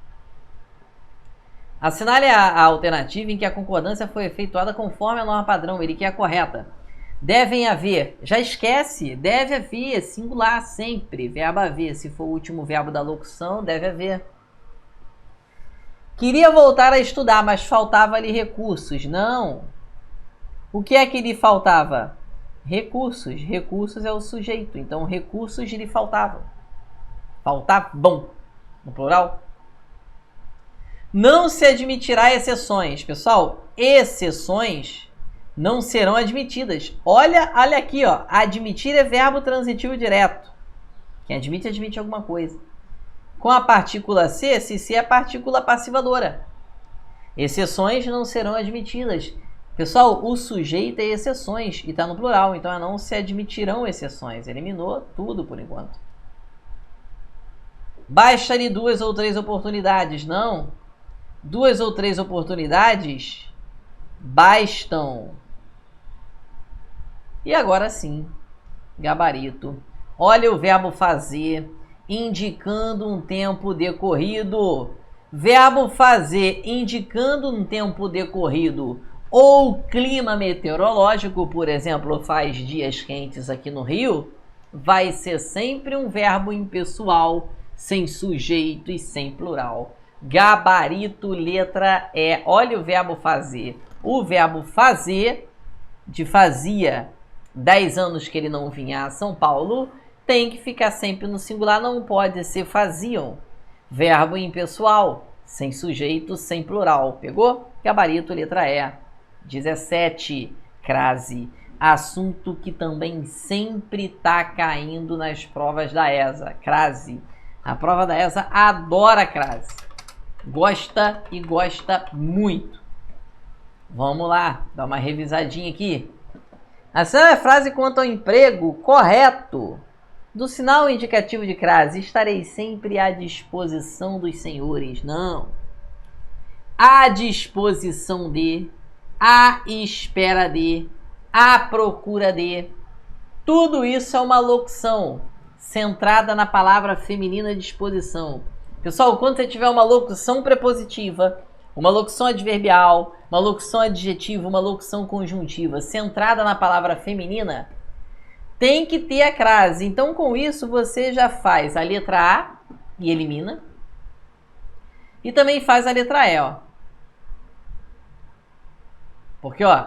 Assinale a alternativa em que a concordância foi efetuada conforme a norma padrão, ele que é a correta. Devem haver, já esquece, deve haver, singular sempre, verbo haver, se for o último verbo da locução, deve haver. Queria voltar a estudar, mas faltava-lhe recursos. Não. O que é que lhe faltava? Recursos. Recursos é o sujeito, então recursos lhe faltavam. Faltavam, no plural. Não se admitirá exceções. Pessoal, exceções não serão admitidas. Olha aqui, ó. Admitir é verbo transitivo direto. Quem admite, admite alguma coisa. Com a partícula se é partícula passivadora. Exceções não serão admitidas. Pessoal, o sujeito é exceções e está no plural, então não se admitirão exceções. Eliminou tudo por enquanto. Basta-lhe 2 ou 3 oportunidades. Não. 2 ou 3 oportunidades bastam. E agora sim, gabarito. Olha o verbo fazer, indicando um tempo decorrido. Verbo fazer, indicando um tempo decorrido. Ou clima meteorológico, por exemplo, faz dias quentes aqui no Rio, vai ser sempre um verbo impessoal, sem sujeito e sem plural. Gabarito, letra E. Olha o verbo fazer. O verbo fazer, de fazia 10 anos que ele não vinha a São Paulo, tem que ficar sempre no singular, não pode ser faziam. Verbo impessoal, sem sujeito, sem plural. Pegou? Gabarito, letra E. 17. Crase. Assunto que também sempre está caindo nas provas da ESA. Crase. A prova da ESA adora crase. Gosta e gosta muito. Vamos lá, dar uma revisadinha aqui. Assinale a frase quanto ao emprego correto do sinal indicativo de crase. Estarei sempre à disposição dos senhores. Não. À disposição de, à espera de, à procura de. Tudo isso é uma locução centrada na palavra feminina disposição. Pessoal, quando você tiver uma locução prepositiva, uma locução adverbial, uma locução adjetiva, uma locução conjuntiva centrada na palavra feminina, tem que ter a crase. Então, com isso, você já faz a letra A e elimina. E também faz a letra E, ó. Porque, ó,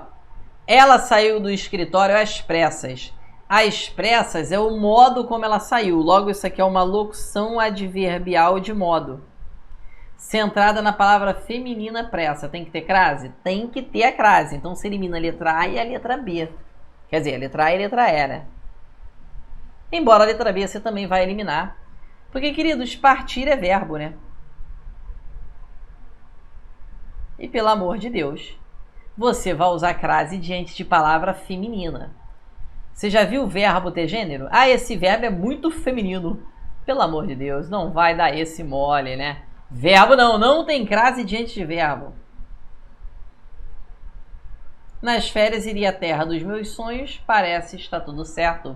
ela saiu do escritório às pressas. Às pressas é o modo como ela saiu. Logo, isso aqui é uma locução adverbial de modo. Centrada na palavra feminina pressa. Tem que ter crase? Tem que ter a crase. Então, se elimina a letra A e a letra B. Quer dizer, a letra A e a letra E, né? Embora a letra B você também vai eliminar. Porque, queridos, partir é verbo, né? E, pelo amor de Deus, você vai usar crase diante de palavra feminina. Você já viu o verbo ter gênero? Ah, esse verbo é muito feminino. Pelo amor de Deus, não vai dar esse mole, né? Verbo não tem crase diante de verbo. Nas férias iria à terra dos meus sonhos, parece estar tudo certo.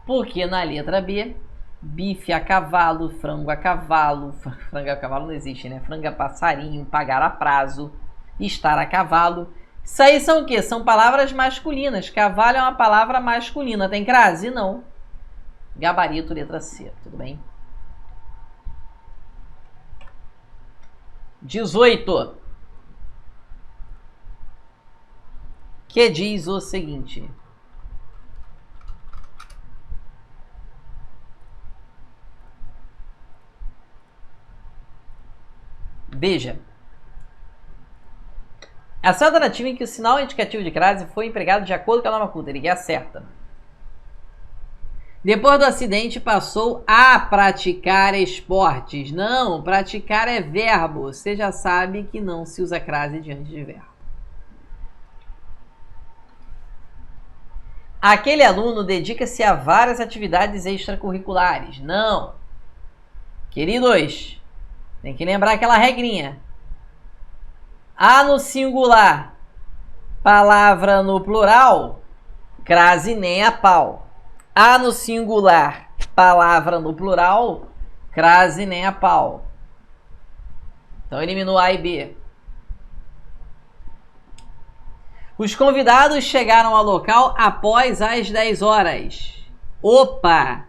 Porque na letra B, bife a cavalo, frango a cavalo não existe, né? Frango a passarinho, pagar a prazo, estar a cavalo. Isso aí são o quê? São palavras masculinas. Cavalo é uma palavra masculina. Tem crase? Não. Gabarito, letra C. Tudo bem? 18. Que diz o seguinte. Veja. Ação alternativa em que o sinal indicativo de crase foi empregado de acordo com a norma culta. Ele acerta. Depois do acidente, passou a praticar esportes. Não, praticar é verbo. Você já sabe que não se usa crase diante de verbo. Aquele aluno dedica-se a várias atividades extracurriculares. Não. Queridos, tem que lembrar aquela regrinha. A no singular, palavra no plural, crase nem a pau. A no singular, palavra no plural, crase nem a pau. Então eliminou A e B. Os convidados chegaram ao local após as 10 horas. Opa!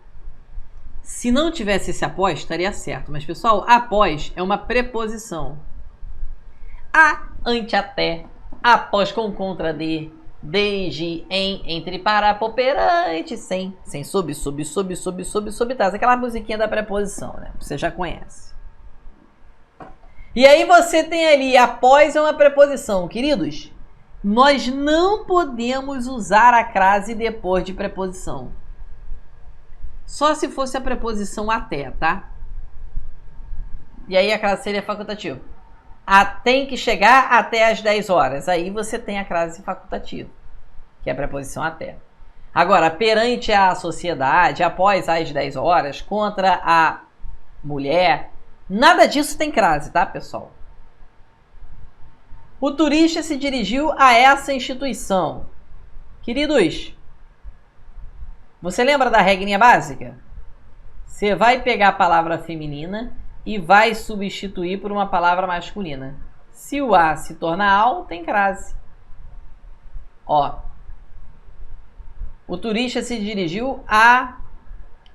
Se não tivesse esse após, estaria certo. Mas, pessoal, após é uma preposição. A, ante, até, após, com, contra, de, desde, em, entre, para, por, perante, sem, sob, traz. Aquela musiquinha da preposição, né? Você já conhece. E aí você tem ali, após é uma preposição. Queridos, nós não podemos usar a crase depois de preposição. Só se fosse a preposição até, tá? E aí a crase seria facultativa. Tem que chegar até as 10 horas. Aí você tem a crase facultativa, que é a preposição até. Agora, perante a sociedade, após as 10 horas, contra a mulher, nada disso tem crase, tá, pessoal? O turista se dirigiu a essa instituição. Queridos, você lembra da regrinha básica? Você vai pegar a palavra feminina e vai substituir por uma palavra masculina. Se o A se torna AL, tem crase. Ó. O turista se dirigiu a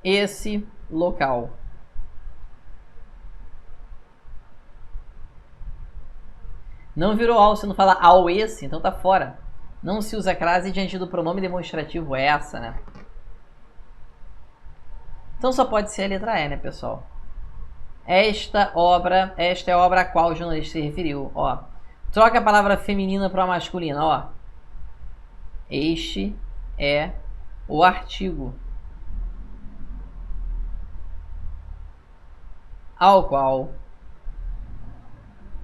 esse local. Não virou AL, você não fala ao esse, então tá fora. Não se usa crase diante do pronome demonstrativo essa, né? Então só pode ser a letra E, né, pessoal? Esta é a obra a qual o jornalista se referiu. Ó, troca a palavra feminina para a masculina. Ó, este é o artigo ao qual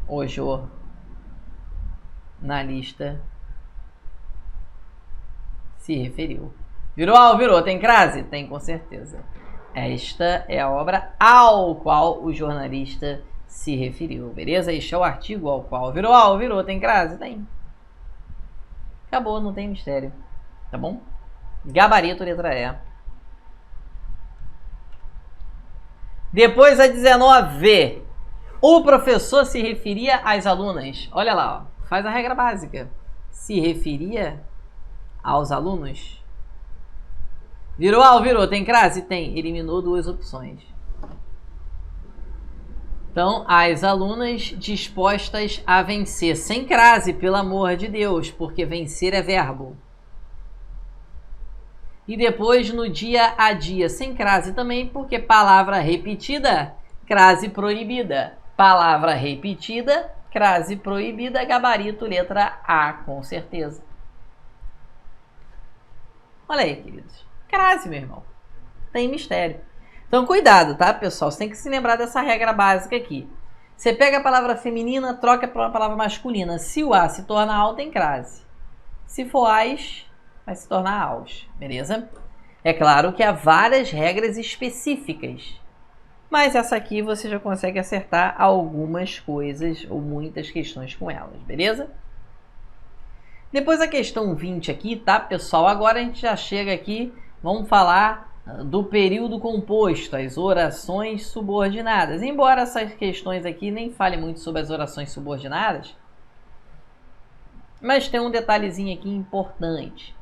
o jornalista se referiu. Virou AL? Virou. Tem crase? Tem, com certeza. Esta é a obra ao qual o jornalista se referiu, beleza? Este é o artigo ao qual. Virou AL? Virou. Tem crase? Tem. Acabou, não tem mistério. Tá bom? Gabarito, letra E. Depois a 19. O professor se referia às alunas. Olha lá, ó. Faz a regra básica. Se referia aos alunos. Virou AL? Virou. Tem crase? Tem. Eliminou duas opções. Então, as alunas dispostas a vencer, sem crase, pelo amor de Deus, porque vencer é verbo. E depois, no dia a dia, sem crase também, porque palavra repetida, crase proibida. Palavra repetida, crase proibida, gabarito, letra A, com certeza. Olha aí, queridos. Crase, meu irmão. Tem mistério. Então, cuidado, tá, pessoal? Você tem que se lembrar dessa regra básica aqui. Você pega a palavra feminina, troca por uma palavra masculina. Se o A se torna AU, tem crase. Se for AS, vai se tornar AUS, beleza? É claro que há várias regras específicas, mas essa aqui você já consegue acertar algumas coisas ou muitas questões com elas, beleza? Depois a questão 20 aqui, tá, pessoal? Agora a gente já chega aqui, vamos falar do período composto, as orações subordinadas. Embora essas questões aqui nem falem muito sobre as orações subordinadas, mas tem um detalhezinho aqui importante.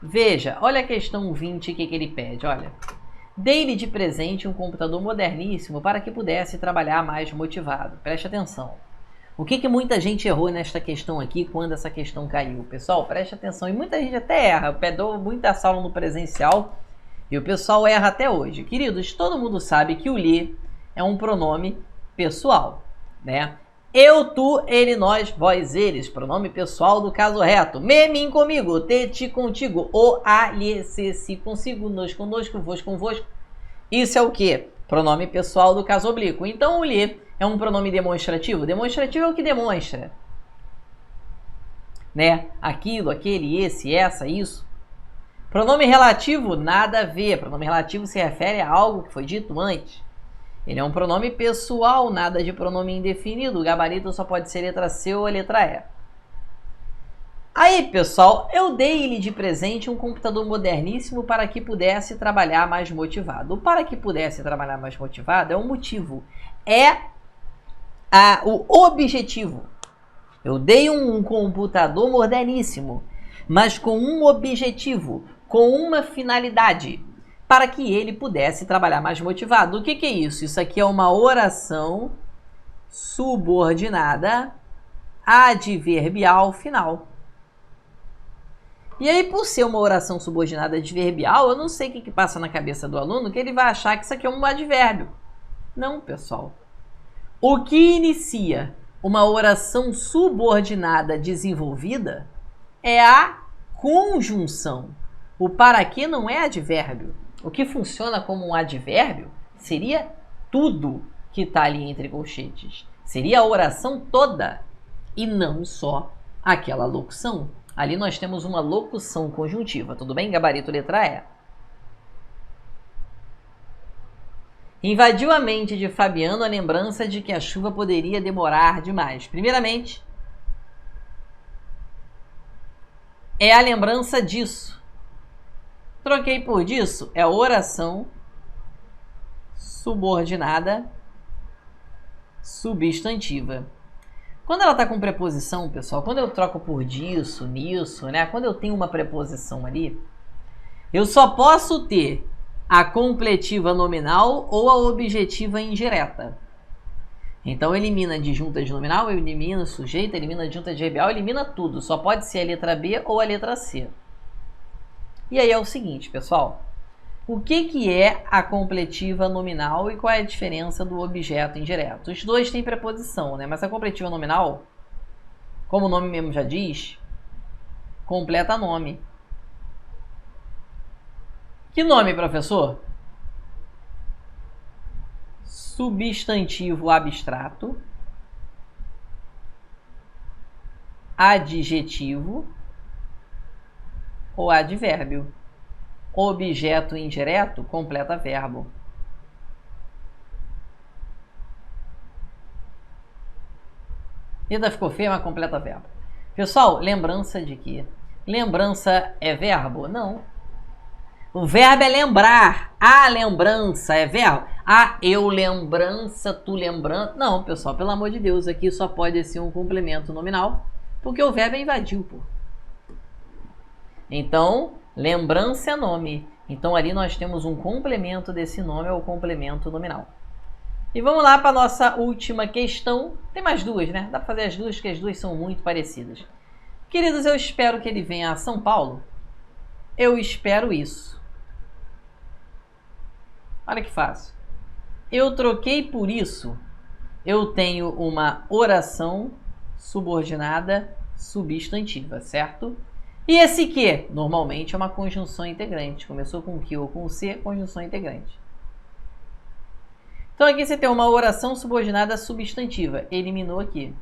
Veja, olha a questão 20, o que ele pede, olha. Dei-lhe de presente um computador moderníssimo para que pudesse trabalhar mais motivado. Preste atenção. O que muita gente errou nesta questão aqui quando essa questão caiu? Pessoal, preste atenção. E muita gente até erra. Eu dou muita aula no presencial e o pessoal erra até hoje. Queridos, todo mundo sabe que o lhe é um pronome pessoal, né? Eu, tu, ele, nós, vós, eles. Pronome pessoal do caso reto. Me, mim, comigo. Te, ti, contigo. O, a, lhe, se, si, consigo. Nos, conosco. Vos, convosco. Isso é o quê? Pronome pessoal do caso oblíquo. Então, o lhe é um pronome demonstrativo. Demonstrativo é o que demonstra, né? Aquilo, aquele, esse, essa, isso. Pronome relativo, nada a ver. Pronome relativo se refere a algo que foi dito antes. Ele é um pronome pessoal, nada de pronome indefinido. O gabarito só pode ser letra C ou a letra E. Aí, pessoal, eu dei-lhe de presente um computador moderníssimo para que pudesse trabalhar mais motivado. O para que pudesse trabalhar mais motivado é um motivo. É o objetivo. Eu dei um computador moderníssimo, mas com um objetivo, com uma finalidade, para que ele pudesse trabalhar mais motivado. O que é isso? Isso aqui é uma oração subordinada adverbial final. E aí, por ser uma oração subordinada adverbial, eu não sei o que passa na cabeça do aluno, que ele vai achar que isso aqui é um advérbio. Não, pessoal. O que inicia uma oração subordinada desenvolvida é a conjunção. O para que não é advérbio. O que funciona como um advérbio seria tudo que está ali entre colchetes. Seria a oração toda e não só aquela locução. Ali nós temos uma locução conjuntiva, tudo bem? Gabarito letra E. Invadiu a mente de Fabiano a lembrança de que a chuva poderia demorar demais. Primeiramente, é a lembrança disso. Troquei por disso, é oração subordinada substantiva. Quando ela está com preposição, pessoal, quando eu troco por disso, nisso, né? Quando eu tenho uma preposição ali, eu só posso ter a completiva nominal ou a objetiva indireta. Então, elimina adjunta de nominal, elimina sujeito, elimina adjunta adverbial, elimina tudo. Só pode ser a letra B ou a letra C. E aí é o seguinte, pessoal. O que é a completiva nominal e qual é a diferença do objeto indireto? Os dois têm preposição, né? Mas a completiva nominal, como o nome mesmo já diz, completa nome. Que nome, professor? Substantivo abstrato, adjetivo ou advérbio. Objeto indireto completa verbo. Ainda ficou feio, mas completa verbo. Pessoal, lembrança de quê? Lembrança é verbo? Não. O verbo é lembrar. A lembrança é verbo. Ah, eu lembrança, tu lembrando. Não, pessoal, pelo amor de Deus, aqui só pode ser um complemento nominal, porque o verbo é invadiu, pô. Então, lembrança é nome. Então, ali nós temos um complemento desse nome, é o complemento nominal. E vamos lá para a nossa última questão. Tem mais duas, né? Dá para fazer as duas, porque as duas são muito parecidas. Queridos, eu espero que ele venha a São Paulo. Eu espero isso. Olha que fácil. Eu troquei por isso. Eu tenho uma oração subordinada substantiva, certo? E esse que, normalmente, é uma conjunção integrante. Começou com que ou com C, conjunção integrante. Então aqui você tem uma oração subordinada substantiva. Eliminou aqui.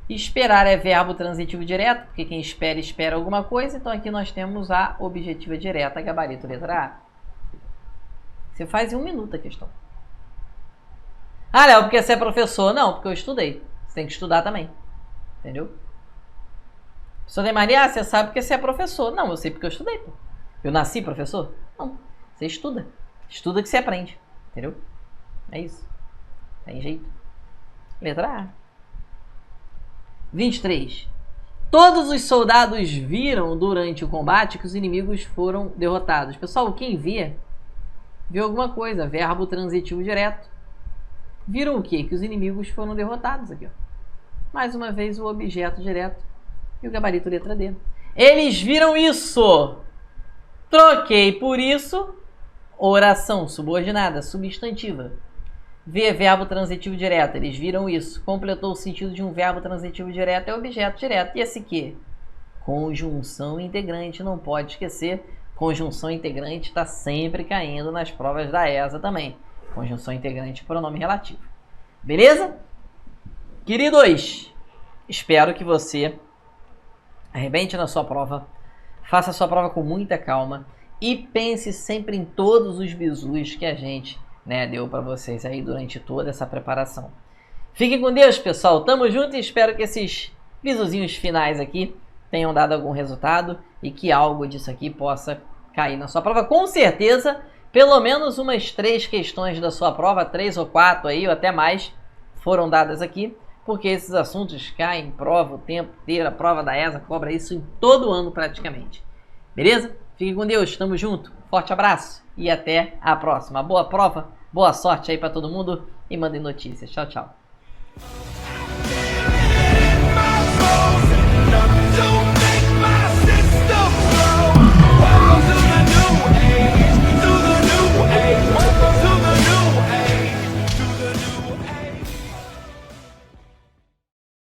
Esperar é verbo transitivo direto, porque quem espera, espera alguma coisa. Então aqui nós temos a objetiva direta, gabarito letra A. Você faz em 1 minuto a questão. Ah, Léo, porque você é professor? Não, porque eu estudei. Você tem que estudar também. Entendeu? Professor de Maria, você sabe porque você é professor. Não, eu sei porque eu estudei. Pô. Eu nasci professor? Não. Você estuda. Estuda que você aprende. Entendeu? É isso. Tem jeito. Letra A. 23. Todos os soldados viram durante o combate que os inimigos foram derrotados. Pessoal, quem vê, viu alguma coisa. Verbo transitivo direto. Viram o quê? Que os inimigos foram derrotados aqui. Ó. Mais uma vez o objeto direto e o gabarito letra D. Eles viram isso. Troquei por isso. Oração subordinada, substantiva. V, verbo transitivo direto. Eles viram isso. Completou o sentido de um verbo transitivo direto é objeto direto. E esse que? Conjunção integrante. Não pode esquecer. Conjunção integrante está sempre caindo nas provas da ESA também. Conjunção integrante, pronome relativo. Beleza? Queridos, espero que você arrebente na sua prova. Faça a sua prova com muita calma. E pense sempre em todos os bizus que a gente deu para vocês aí durante toda essa preparação. Fiquem com Deus, pessoal. Tamo junto e espero que esses bisuzinhos finais aqui tenham dado algum resultado e que algo disso aqui possa cair na sua prova. Com certeza, pelo menos umas 3 questões da sua prova, 3 ou 4 aí, ou até mais, foram dadas aqui, porque esses assuntos caem em prova o tempo inteiro. A prova da ESA cobra isso em todo ano praticamente. Beleza? Fiquem com Deus, tamo junto. Forte abraço e até a próxima. Boa prova, boa sorte aí para todo mundo e mandem notícias. Tchau, tchau.